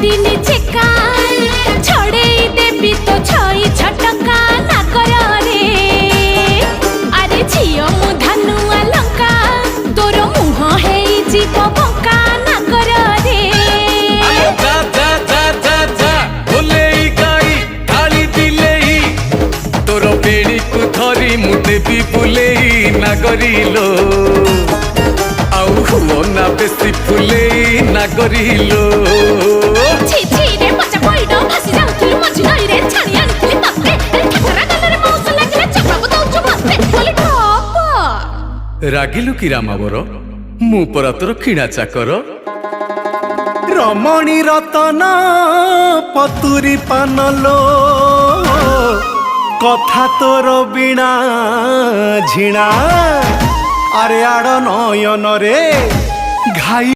दिनी चेका छड़े देवी तो छई छटका ना कर रे अरे झियो मु धनुआ लंका तोर मुह हे जीव बंका ना कर रे जा जा जा जा जा बोले गाई गाली दिले तोर बेड़ी को धरी मु देवी बुले ना करिलो आउ हुओ ना बेसी फुले ना करिलो छि छि रे मजा पइडो भासी जाउथुलु मझी नई रे छाणी आनिथिलि तते ठकरा गलरे मौस लागिले चकराबो दउछु मस्ते बोली टप रागिलु कि रामावर मु परा तोर किणा चाकर रमणी रतन पतुरी पानलो कथा तोर बिना झिणा अरे आड़ नयन रे घाई